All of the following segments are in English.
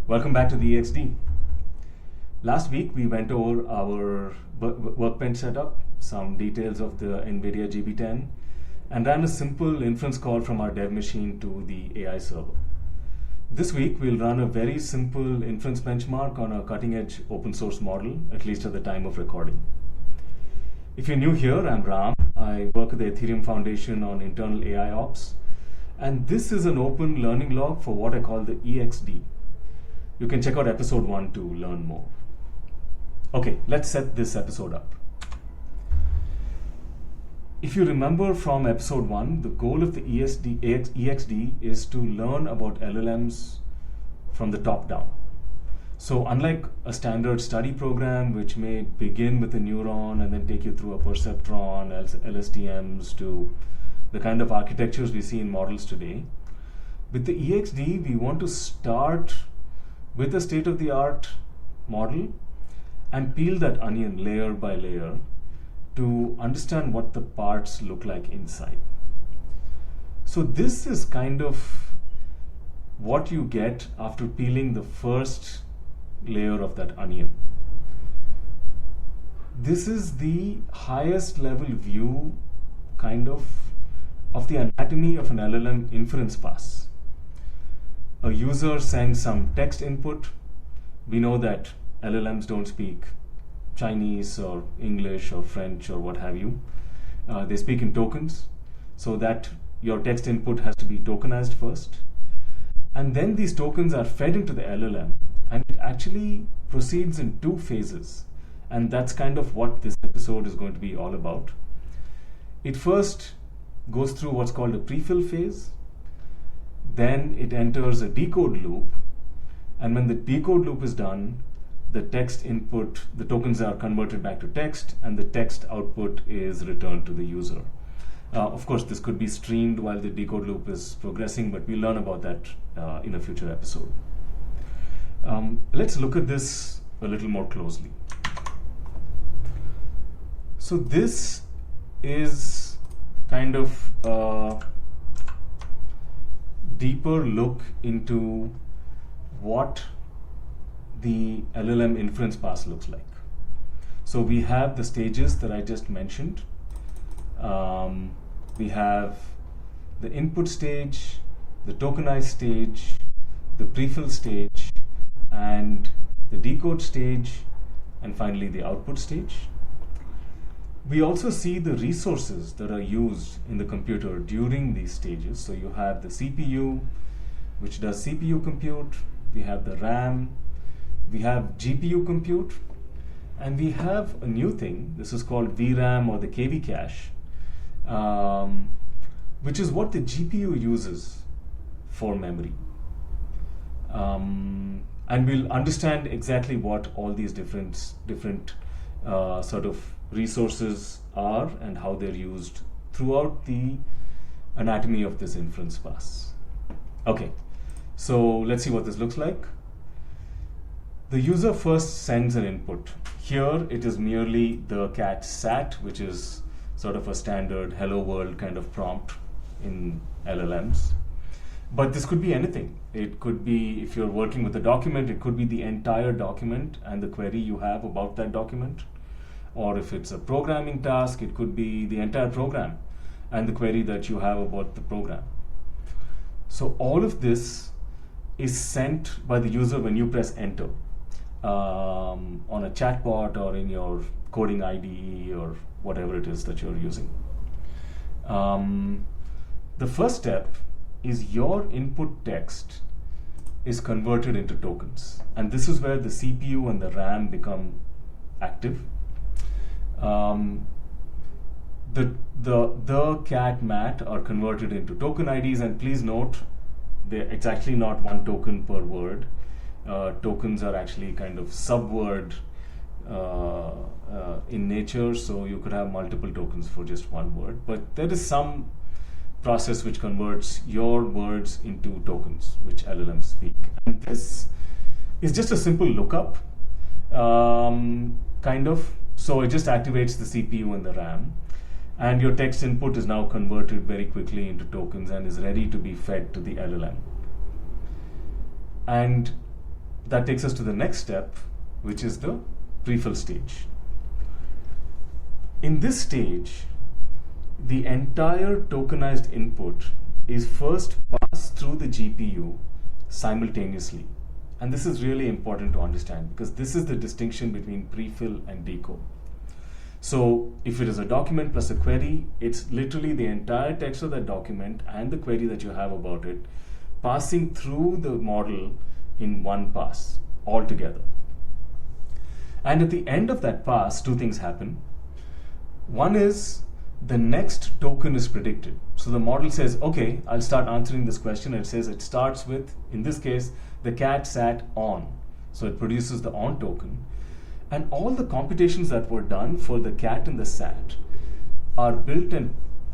Welcome back to the EXD. Last week we went over our workbench setup, some details of the Nvidia GB10, and ran a simple inference call from our dev machine to the AI server. This week we'll run a very simple inference benchmark on a cutting-edge open source model, at least at the time of recording. If you're new here, I'm Ram. I work at the Ethereum Foundation on internal AI ops, and this is an open learning log for what I call the EXD. You can check out episode 1 to learn more. Okay, let's set this episode up. If you remember from episode 1, the goal of the EXD is to learn about LLMs from the top down. So unlike a standard study program, which may begin with a neuron and then take you through a perceptron, LSTMs, to the kind of architectures we see in models today, with the EXD, we want to start with a state-of-the-art model and peel that onion layer by layer to understand what the parts look like inside. So this is kind of what you get after peeling the first layer of that onion. This is the highest level view kind of the anatomy of an LLM inference pass. A user sends some text input. We know that LLMs don't speak Chinese or English or French or what have you. They speak in tokens, so that your text input has to be tokenized first. And then these tokens are fed into the LLM, and it actually proceeds in 2 phases. And that's kind of what this episode is going to be all about. It first goes through what's called a prefill phase. Then it enters a decode loop, and when the decode loop is done, the text input, the tokens are converted back to text, and the text output is returned to the user. Of course, this could be streamed while the decode loop is progressing, but we'll learn about that in a future episode. Let's look at this a little more closely. So this is kind of deeper look into what the LLM inference pass looks like. So we have the stages that I just mentioned. We have the input stage, the tokenized stage, the prefill stage, and the decode stage, and finally the output stage. We also see the resources that are used in the computer during these stages. So you have the CPU, which does CPU compute. We have the RAM. We have GPU compute. And we have a new thing. This is called VRAM, or the KV cache, which is what the GPU uses for memory. And we'll understand exactly what all these different sort of resources are and how they're used throughout the anatomy of this inference pass. Okay, so let's see what this looks like. The user first sends an input. Here it is merely the cat sat, which is sort of a standard hello world kind of prompt in LLMs. But this could be anything. It could be, if you're working with a document, it could be the entire document and the query you have about that document. Or if it's a programming task, it could be the entire program and the query that you have about the program. So all of this is sent by the user when you press enter on a chatbot or in your coding IDE or whatever it is that you're using. The first step is your input text is converted into tokens. And this is where the CPU and the RAM become active. The cat mat are converted into token IDs, and please note it's actually not 1 token per word. Tokens are actually kind of subword in nature, so you could have multiple tokens for just 1 word. But there is some process which converts your words into tokens, which LLMs speak. And this is just a simple lookup, kind of. So it just activates the CPU and the RAM, and your text input is now converted very quickly into tokens and is ready to be fed to the LLM. And that takes us to the next step, which is the prefill stage. In this stage, the entire tokenized input is first passed through the GPU simultaneously. And this is really important to understand because this is the distinction between prefill and decode. So if it is a document plus a query, it's literally the entire text of that document and the query that you have about it passing through the model in one pass altogether. And at the end of that pass, two things happen. One is the next token is predicted. So the model says, okay, I'll start answering this question. It says it starts with, in this case, the cat sat on. So it produces the on token. And all the computations that were done for the cat and the sat are built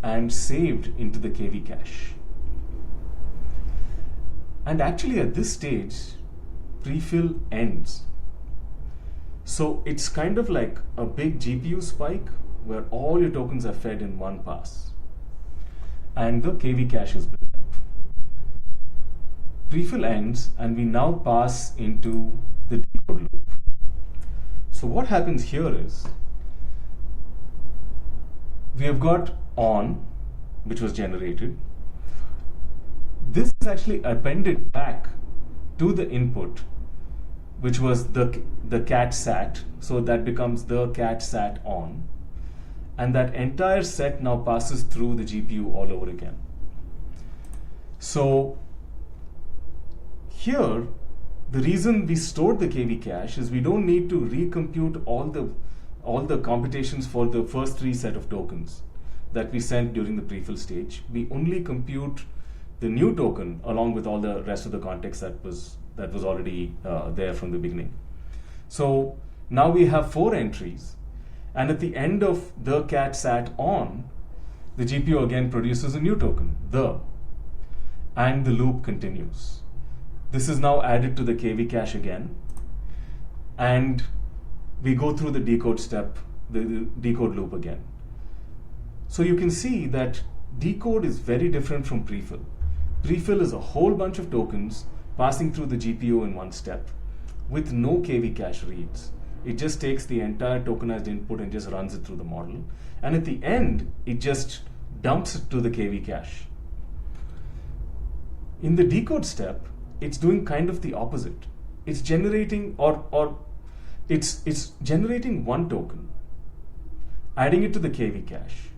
and saved into the KV cache. And actually at this stage, prefill ends. So it's kind of like a big GPU spike where all your tokens are fed in one pass. And the KV cache is built up. Prefill ends and we now pass into the decode loop. So what happens here is, we have got on, which was generated. This is actually appended back to the input, which was the cat sat. So that becomes the cat sat on. And that entire set now passes through the GPU all over again. So here, the reason we stored the KV cache is we don't need to recompute all the computations for the first three set of tokens that we sent during the prefill stage. We only compute the new token along with all the rest of the context that was already there from the beginning. So now we have 4 entries, and at the end of the cat sat on, the GPU again produces a new token, and the loop continues. This is now added to the KV cache again, and we go through the decode step, the decode loop again. So you can see that decode is very different from prefill. Prefill is a whole bunch of tokens passing through the GPU in one step with no KV cache reads. It just takes the entire tokenized input and just runs it through the model. And at the end, it just dumps it to the KV cache. In the decode step, it's doing kind of the opposite. It's generating it's generating one token, adding it to the KV cache.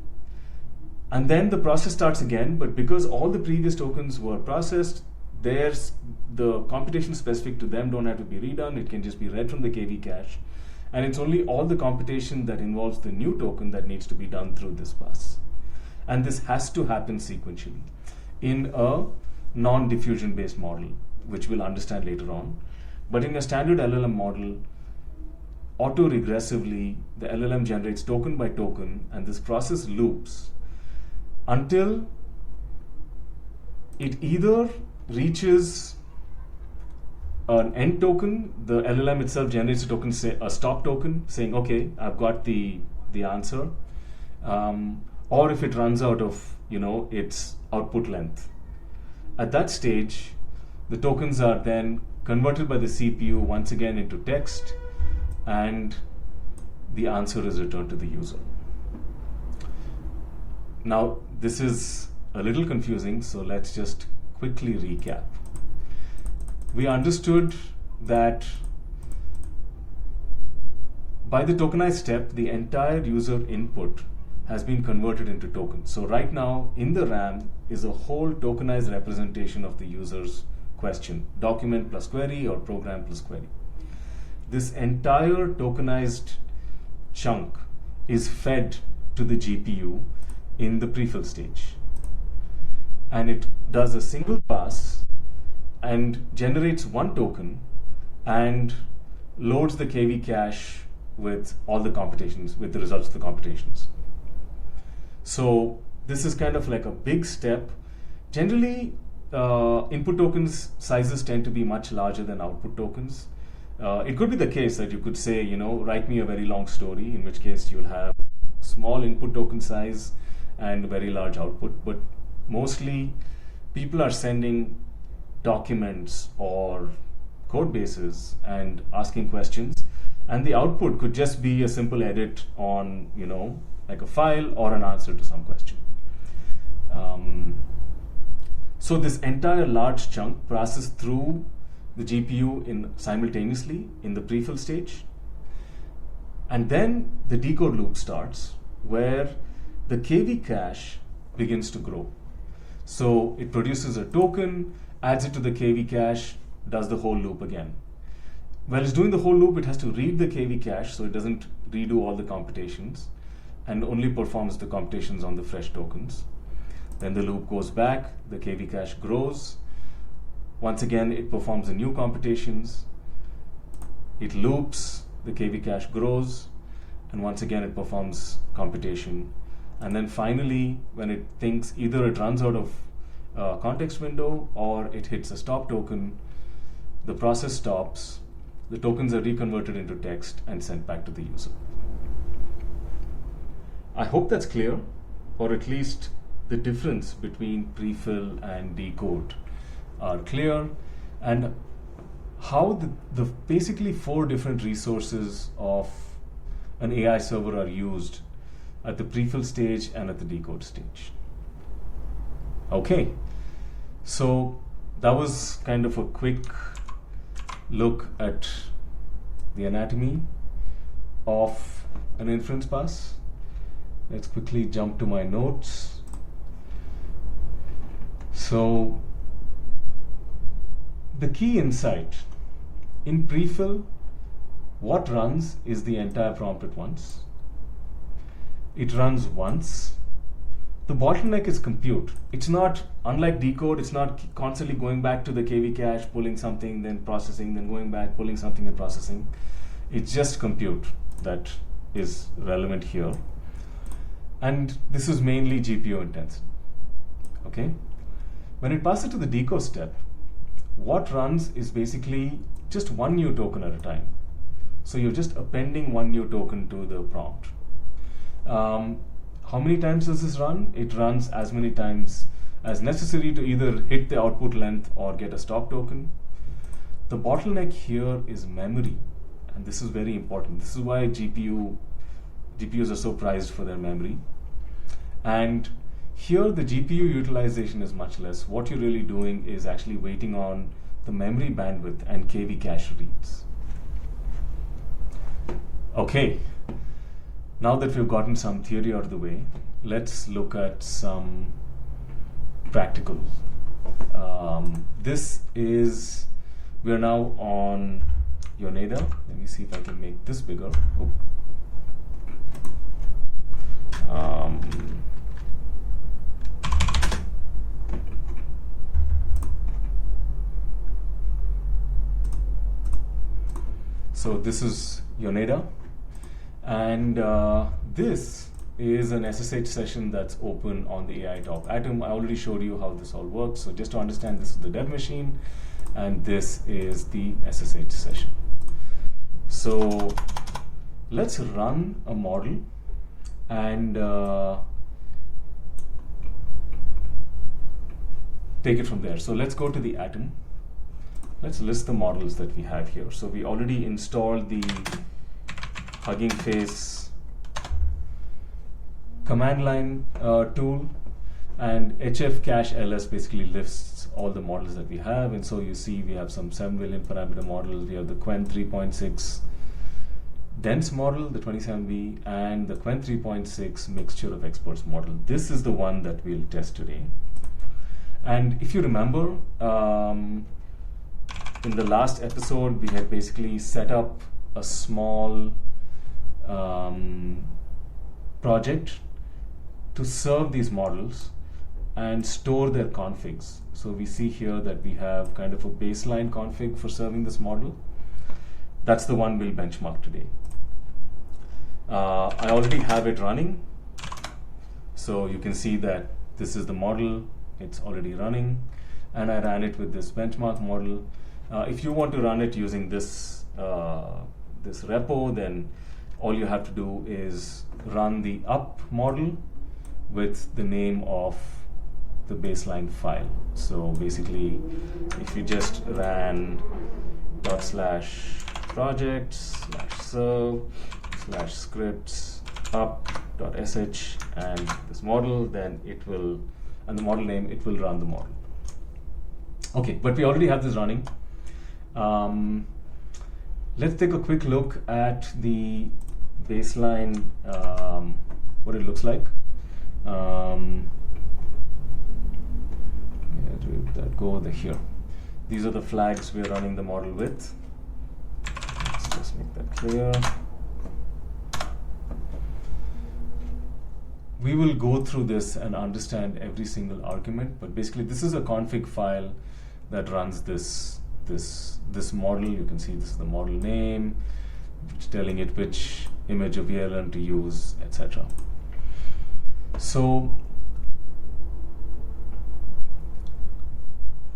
And then the process starts again, but because all the previous tokens were processed, the computation specific to them don't have to be redone. It can just be read from the KV cache. And it's only all the computation that involves the new token that needs to be done through this pass. And this has to happen sequentially in a non-diffusion based model, which we'll understand later on. But in a standard LLM model, auto-regressively, the LLM generates token by token, and this process loops until it either reaches an end token. The LLM itself generates a token, say a stop token, saying, okay, I've got the answer. Or if it runs out of its output length. At that stage, the tokens are then converted by the CPU once again into text, and the answer is returned to the user. Now, this is a little confusing, so let's just quickly recap. We understood that by the tokenized step, the entire user input has been converted into tokens. So right now, in the RAM is a whole tokenized representation of the user's question, document plus query or program plus query. This entire tokenized chunk is fed to the GPU in the prefill stage. And it does a single pass and generates one token and loads the KV cache with all the computations, with the results of the computations. So this is kind of like a big step. Generally, input tokens sizes tend to be much larger than output tokens. It could be the case that you could say, write me a very long story, in which case you'll have small input token size and very large output. But mostly, people are sending documents or code bases and asking questions, and the output could just be a simple edit on, like a file or an answer to some question. So this entire large chunk passes through the GPU simultaneously in the prefill stage, and then the decode loop starts where the KV cache begins to grow. So it produces a token, adds it to the KV cache, does the whole loop again. While it's doing the whole loop, it has to read the KV cache so it doesn't redo all the computations and only performs the computations on the fresh tokens. Then the loop goes back, the KV cache grows. Once again, it performs the new computations. It loops, the KV cache grows, and once again it performs computation. And then finally, when it thinks either it runs out of context window or it hits a stop token, the process stops, the tokens are reconverted into text and sent back to the user. I hope that's clear, or at least the difference between prefill and decode are clear, and how the basically 4 different resources of an AI server are used at the prefill stage and at the decode stage. Okay, so that was kind of a quick look at the anatomy of an inference pass. Let's quickly jump to my notes. So the key insight in prefill, what runs is the entire prompt at once. It runs once. The bottleneck is compute. It's not, unlike decode, it's not constantly going back to the KV cache, pulling something, then processing, then going back, pulling something and processing. It's just compute that is relevant here. And this is mainly GPU intensive. Okay? When it passes to the decode step, what runs is basically just one new token at a time. So you're just appending one new token to the prompt. How many times does this run? It runs as many times as necessary to either hit the output length or get a stop token. The bottleneck here is memory, and this is very important. This is why GPUs are so prized for their memory. And here the GPU utilization is much less. What you're really doing is actually waiting on the memory bandwidth and KV cache reads. Okay. Now that we've gotten some theory out of the way, let's look at some practical. We are now on Yoneda. Let me see if I can make this bigger. So this is Yoneda. And this is an SSH session that's open on the AI Top Atom. I already showed you how this all works. So just to understand, this is the dev machine, and this is the SSH session. So let's run a model and take it from there. So let's go to the Atom. Let's list the models that we have here. So we already installed the Hugging Face command line tool, and HF cache ls basically lists all the models that we have. And so you see we have some 7 billion parameter models. We have the Qwen 3.6 dense model, the 27B, and the Qwen 3.6 mixture of experts model. This is the one that we'll test today. And if you remember, in the last episode, we had basically set up a small project to serve these models and store their configs. So we see here that we have kind of a baseline config for serving this model. That's the one we'll benchmark today. I already have it running. So you can see that this is the model. It's already running. And I ran it with this benchmark model. If you want to run it using this repo, then all you have to do is run the up model with the name of the baseline file. So basically, if you just ran /projects/serve/scripts up.sh and this model, then it will, and the model name, it will run the model. Okay, but we already have this running. Let's take a quick look at the baseline, what it looks like. Where did that go? Over here. These are the flags we're running the model with. Let's just make that clear. We will go through this and understand every single argument, but basically this is a config file that runs this model. You can see this is the model name, it's telling it which image of VLM to use, etc. So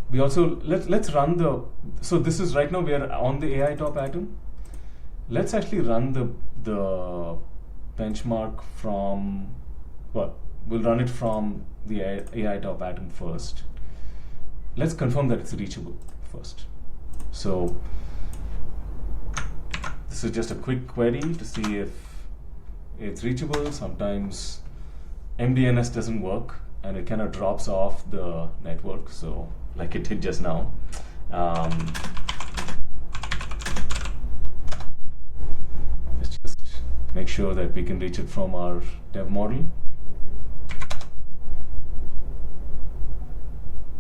we also let's run the, so this is right now we are on the AI top atom. Let's actually run the benchmark from, well, we'll run it from the AI top atom first. Let's confirm that it's reachable first. So this is just a quick query to see if it's reachable. Sometimes MDNS doesn't work and it kind of drops off the network, so like it did just now. Let's just make sure that we can reach it from our dev model.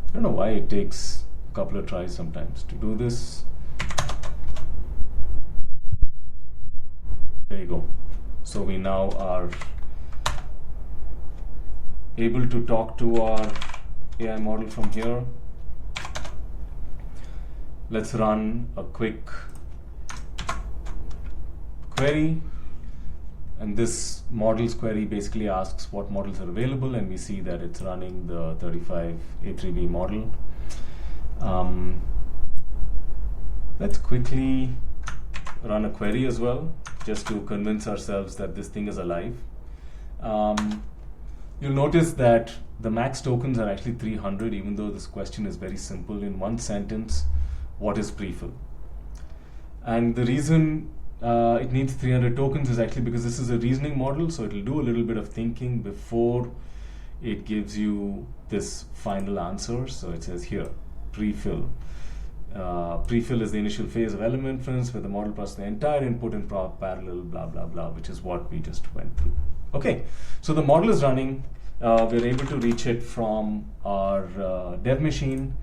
I don't know why it takes a couple of tries sometimes to do this. There you go. So we now are able to talk to our AI model from here. Let's run a quick query. And this models query basically asks what models are available, and we see that it's running the 35A3B model. Let's quickly run a query as well, just to convince ourselves that this thing is alive. You'll notice that the max tokens are actually 300, even though this question is very simple. In one sentence, what is prefill? And the reason it needs 300 tokens is actually because this is a reasoning model, so it'll do a little bit of thinking before it gives you this final answer. So it says here, prefill. Prefill is the initial phase of LM inference where the model processes the entire input in parallel, blah, blah, blah, which is what we just went through. Okay, so the model is running. We're able to reach it from our dev machine.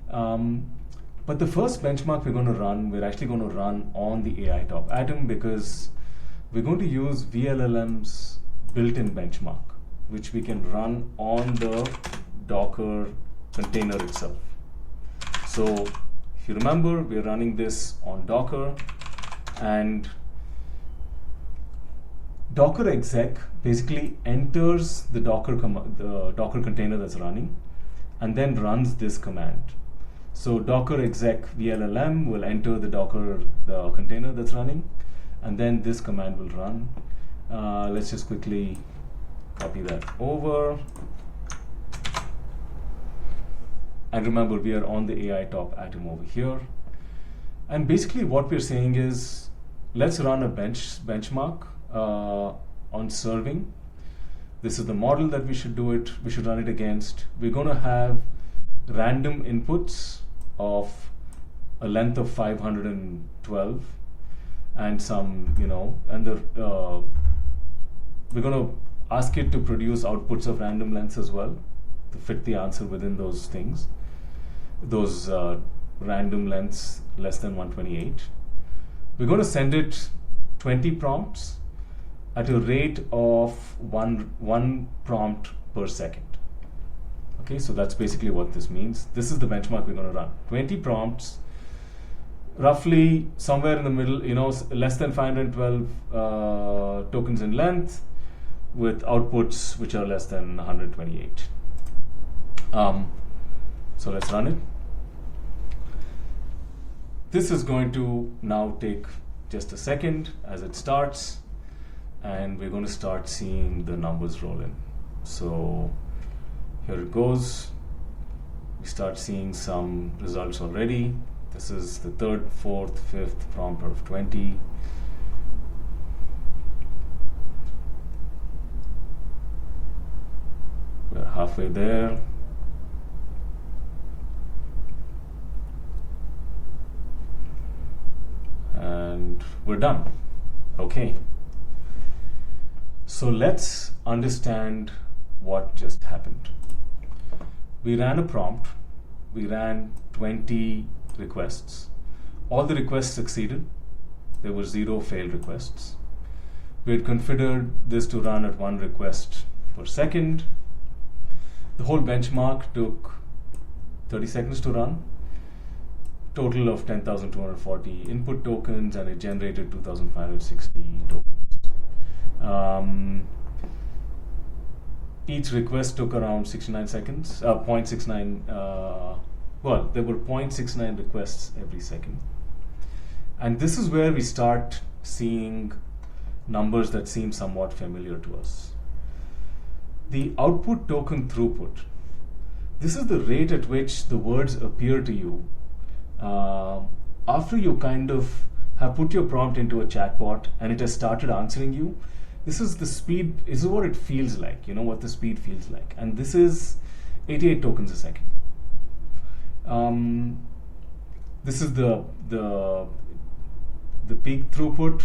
But the first benchmark we're going to run, we're actually going to run on the AI top atom, because we're going to use VLLM's built-in benchmark, which we can run on the Docker container itself. So if you remember, we're running this on Docker, and Docker exec basically enters the Docker container that's running and then runs this command. So Docker exec VLLM will enter the container that's running, and then this command will run. Let's just quickly copy that over. And remember, we are on the AI top atom over here. And basically what we're saying is, let's run a benchmark on serving. This is the model that we should do it. We should run it against. We're going to have random inputs of a length of 512 and some, and we're going to ask it to produce outputs of random lengths as well to fit the answer within those things, those random lengths less than 128. We're going to send it 20 prompts at a rate of one prompt per second. Okay, so that's basically what this means. This is the benchmark we're going to run. 20 prompts, roughly somewhere in the middle, less than 512 tokens in length, with outputs which are less than 128. So let's run it. This is going to now take just a second as it starts, and we're going to start seeing the numbers roll in. So here it goes. We start seeing some results already. This is the third, fourth, fifth prompt out of 20. We're halfway there. And we're done. Okay. So let's understand what just happened. We ran a prompt. We ran 20 requests. All the requests succeeded. There were 0 failed requests. We had configured this to run at 1 request per second. The whole benchmark took 30 seconds to run. Total of 10,240 input tokens, and it generated 2,560 tokens. Each request took around 69 seconds, 0.69, well, there were 0.69 requests every second. And this is where we start seeing numbers that seem somewhat familiar to us. The output token throughput. This is the rate at which the words appear to you after you kind of have put your prompt into a chatbot and it has started answering you. This is the speed, this is what it feels like, you know what the speed feels like. And this is 88 tokens a second. This is the peak throughput.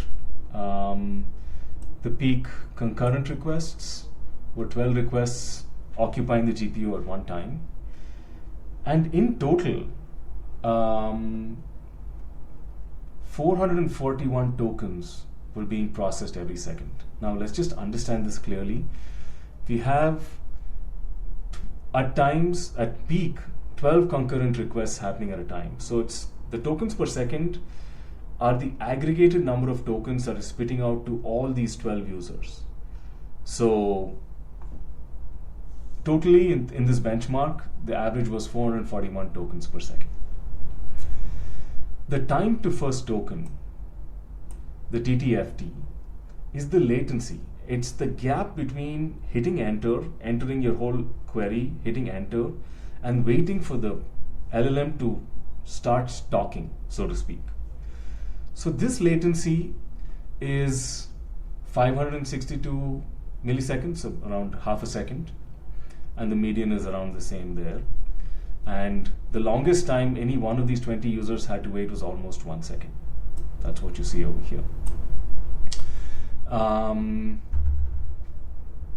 The peak concurrent requests were 12 requests occupying the GPU at one time. And in total, 441 tokens were being processed every second. Now let's just understand this clearly. We have at times, at peak, 12 concurrent requests happening at a time. So it's the tokens per second are the aggregated number of tokens that is spitting out to all these 12 users. So totally in this benchmark, the average was 441 tokens per second. The time to first token, the TTFT, is the latency. It's the gap between hitting enter, entering your whole query, hitting enter, and waiting for the LLM to start talking, so to speak. So this latency is 562 milliseconds, so around half a second, and the median is around the same there. And the longest time any one of these 20 users had to wait was almost 1 second. That's what you see over here.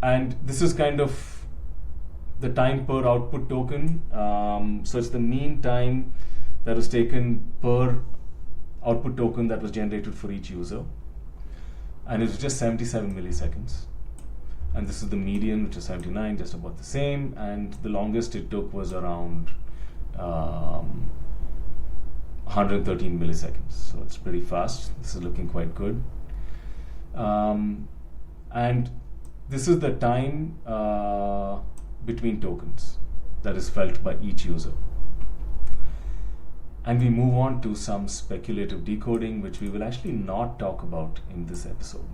And this is kind of the time per output token. So it's the mean time that was taken per output token that was generated for each user. And it was just 77 milliseconds. And this is the median, which is 79, just about the same. And the longest it took was around 113 milliseconds. So it's pretty fast. This is looking quite good. And this is the time between tokens that is felt by each user. And we move on to some speculative decoding, which we will actually not talk about in this episode.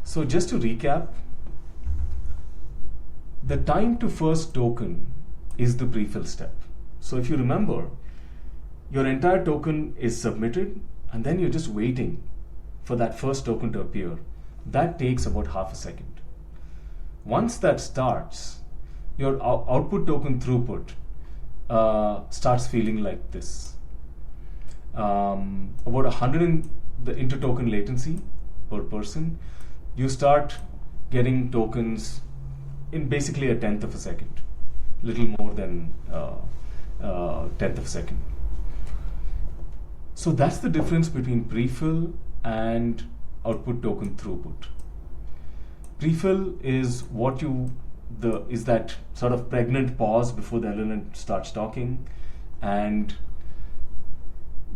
So just to recap, the time to first token is the prefill step. So if you remember, your entire token is submitted and then you're just waiting for that first token to appear. That takes about half a second. Once that starts, your output token throughput starts feeling like this. About 100 the inter-token latency per person. You start getting tokens in basically a tenth of a second, little more than tenth of a second. So that's the difference between prefill and output token throughput. Prefill is is that sort of pregnant pause before the LLM starts talking, and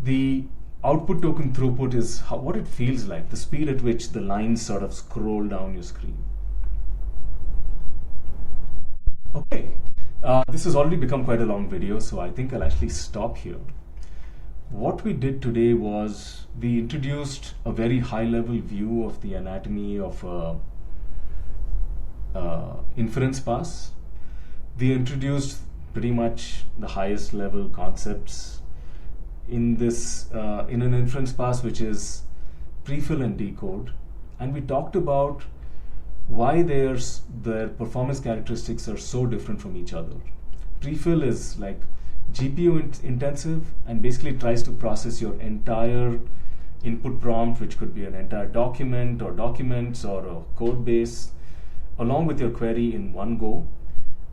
the output token throughput is what it feels like, the speed at which the lines sort of scroll down your screen. Okay, this has already become quite a long video, so I think I'll actually stop here. What we did today was we introduced a very high-level view of the anatomy of inference pass. We introduced pretty much the highest level concepts in this in an inference pass, which is prefill and decode. And we talked about why their performance characteristics are so different from each other. Prefill is like GPU intensive and basically tries to process your entire input prompt, which could be an entire document or documents or a code base, along with your query in one go.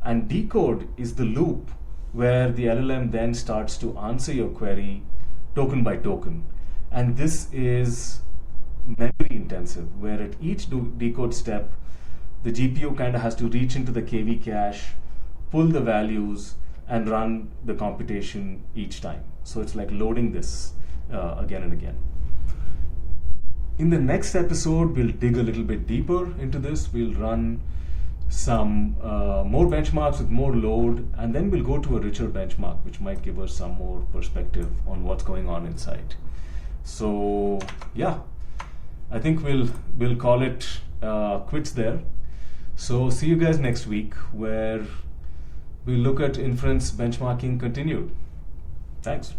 And decode is the loop where the LLM then starts to answer your query token by token. And this is memory intensive, where at each decode step, the GPU kind of has to reach into the KV cache, pull the values, and run the computation each time. So it's like loading this again and again. In the next episode, we'll dig a little bit deeper into this. We'll run some more benchmarks with more load, and then we'll go to a richer benchmark, which might give us some more perspective on what's going on inside. So yeah, I think we'll call it quits there. So see you guys next week, where we look at inference benchmarking continued. Thanks.